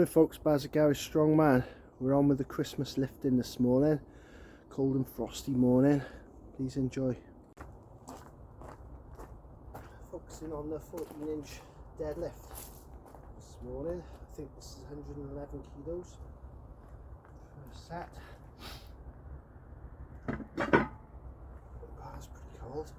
Morning folks, Baz at Garage Strongman. We're on with the Christmas lifting this morning. Cold and frosty morning. Please enjoy. Focusing on the 14-inch deadlift this morning. I think this is 111 kilos for a set. It's pretty cold.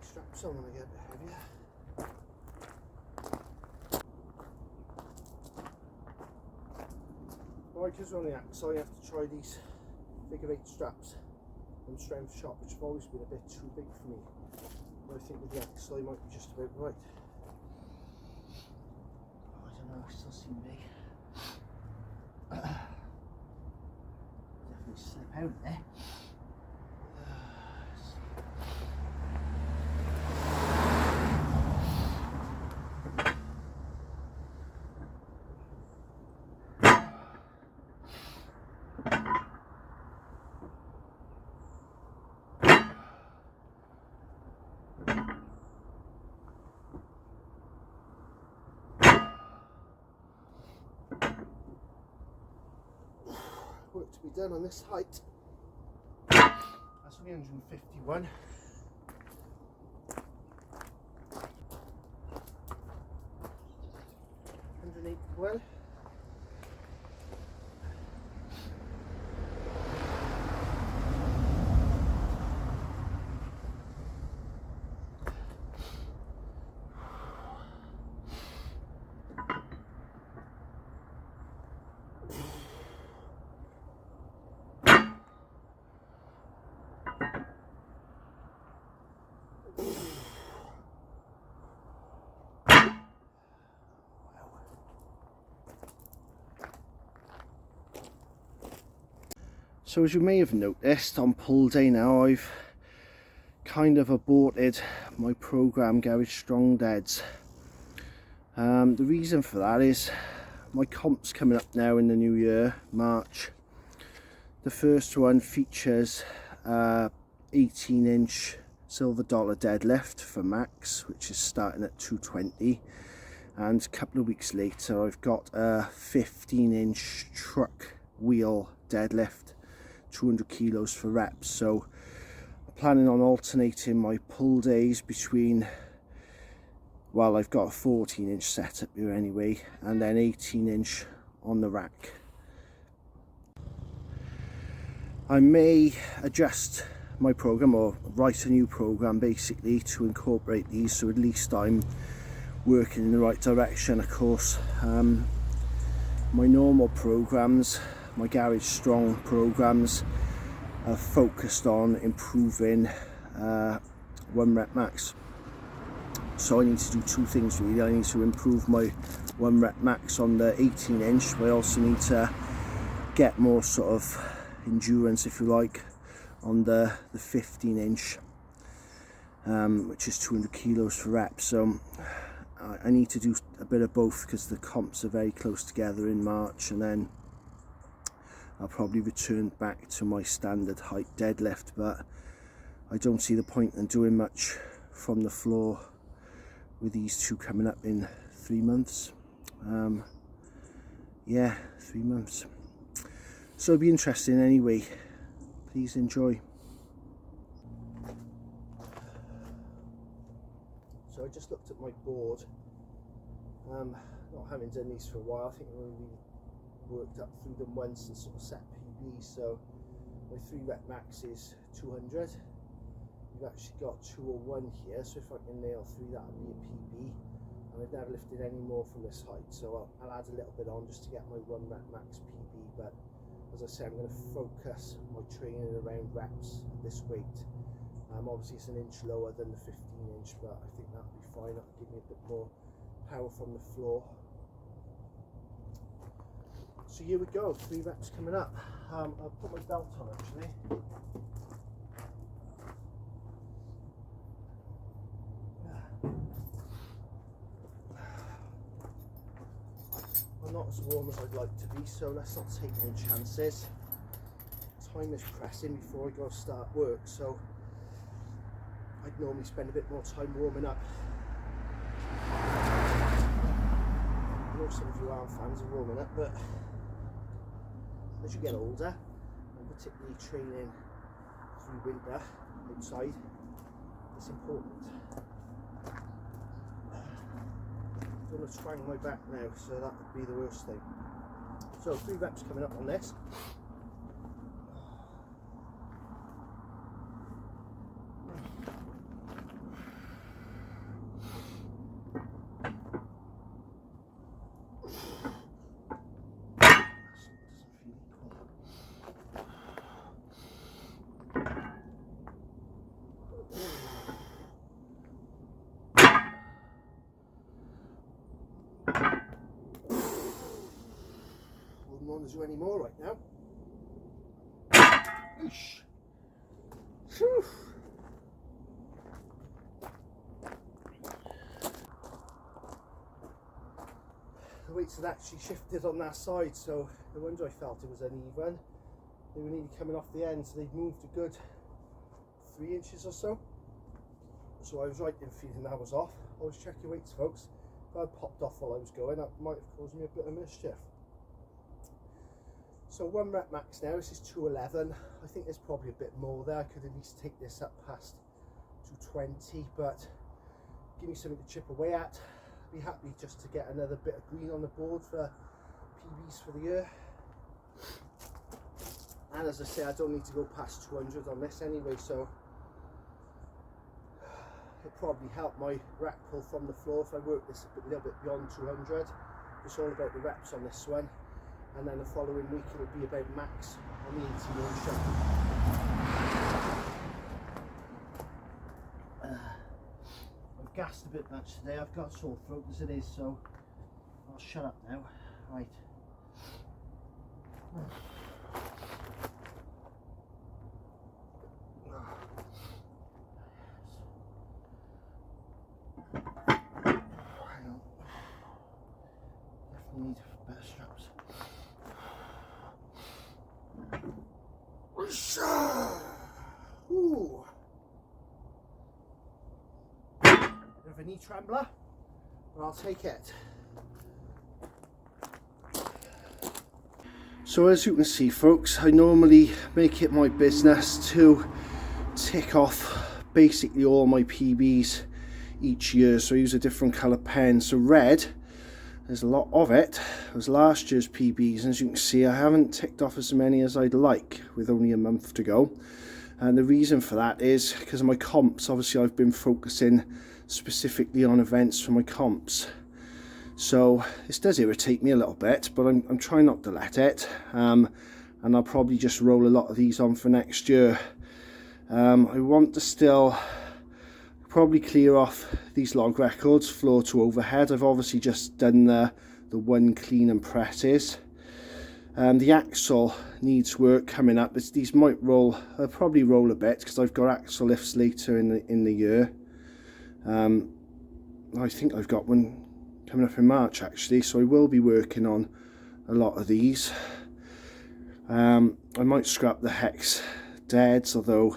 Straps on when I get a bit heavier. Right, because we're on the axle, you have to try these figure 8 straps from Strength Shop, which have always been a bit too big for me. But I think with the axle, they might be just about right. Oh, I don't know, I still seem big. Definitely slip out there. Work to be done on this height. That's only 151. 181. So as you may have noticed, on pull day now I've kind of aborted my program Garage Strong Deads. The reason for that is my comp's coming up now in the new year, March. The first one features 18-inch silver dollar deadlift for max, which is starting at 220, and a couple of weeks later I've got a 15-inch truck wheel deadlift, 200 kilos for reps. So I'm planning on alternating my pull days between, well, I've got a 14-inch setup here anyway, and then 18-inch on the rack. I may adjust my program or write a new program basically to incorporate these, so at least I'm working in the right direction. Of course, my normal programs, my Garage Strong programs, are focused on improving 1 rep max. So I need to do two things really. I need to improve my 1 rep max on the 18-inch, but I also need to get more sort of endurance, if you like, on the 15-inch, which is 200 kilos for reps. So I need to do a bit of both because the comps are very close together in March, and then I'll probably return back to my standard height deadlift, but I don't see the point in doing much from the floor with these two coming up in 3 months. Yeah, 3 months. So it'll be interesting anyway. Please enjoy. So I just looked at my board. Not having done these for a while, I think I've only worked up through them once and sort of set PBs. So my 3 rep max is 200. We've actually got 201 here, so if I can nail through that, will be a PB. And I've never lifted any more from this height, so I'll add a little bit on just to get my 1 rep max PB. But as I say, I'm going to focus my training around reps at this weight. Obviously it's an inch lower than the 15-inch, but I think that'll be fine. That'll give me a bit more power from the floor. So here we go, 3 reps coming up. I'll put my belt on actually. not as warm as I'd like to be, so let's not take any chances. Time is pressing before I go start work, so I'd normally spend a bit more time warming up. I know some of you aren't fans of warming up, but as you get older, and particularly training through winter outside, it's important. I don't want to twang my back now, so that would be the worst thing. So 3 reps coming up on this. Wouldn't want to do any more right now. Eesh. Whew. The weights had actually shifted on that side, so no wonder I felt it was uneven. They were nearly coming off the end, so they'd moved a good 3 inches or so. So I was right in feeling that was off. Always check your weights, folks. If I popped off while I was going, that might have caused me a bit of mischief. So 1 rep max now. This is 211. I think there's probably a bit more there. I could at least take this up past 220, but give me something to chip away at. I'd be happy just to get another bit of green on the board for PBs for the year. And as I say, I don't need to go past 200 on this anyway, so it'll probably help my rack pull from the floor if I work this a little bit beyond 200. It's all about the reps on this one, and then the following week it'll be about max on the 80 motion. I've gassed a bit much today. I've got a sore throat as it is, so I'll shut up now. Right. Need better straps. Ooh. Bit of a knee trembler, but I'll take it. So as you can see, folks, I normally make it my business to tick off basically all my PBs each year. So I use a different colour pen. So red, there's a lot of it. It was last year's PBs, and as you can see, I haven't ticked off as many as I'd like with only a month to go. And the reason for that is because of my comps. Obviously, I've been focusing specifically on events for my comps. So this does irritate me a little bit, but I'm trying not to let it. And I'll probably just roll a lot of these on for next year. I want to still probably clear off these log records, floor to overhead. I've obviously just done the 1 clean and presses. The axle needs work coming up. These might roll. I'll probably roll a bit because I've got axle lifts later in the year. I think I've got one coming up in March actually, so I will be working on a lot of these. I might scrap the hex deads, although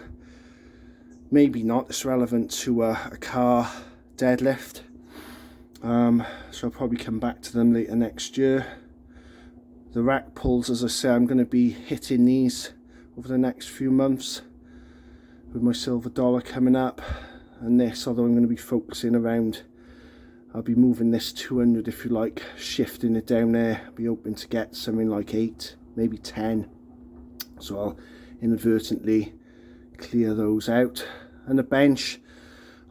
maybe not. It's relevant to a car deadlift, so I'll probably come back to them later next year. The rack pulls, as I say, I'm going to be hitting these over the next few months with my silver dollar coming up, and this, although I'm going to be focusing around, I'll be moving this 200 if you like, shifting it down there. I'll be hoping to get something like 8, maybe 10, so I'll inadvertently clear those out. And the bench,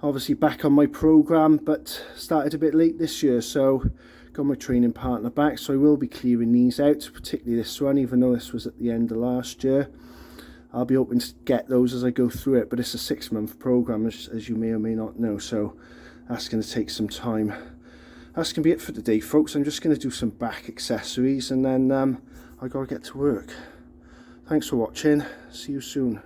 obviously back on my program, but started a bit late this year, so got my training partner back, so I will be clearing these out, particularly this one, even though this was at the end of last year. I'll be hoping to get those as I go through it, but it's a 6-month program, as you may or may not know, so that's going to take some time. That's going to be it for today, folks. I'm just going to do some back accessories, and then I got to get to work. Thanks for watching. See you soon.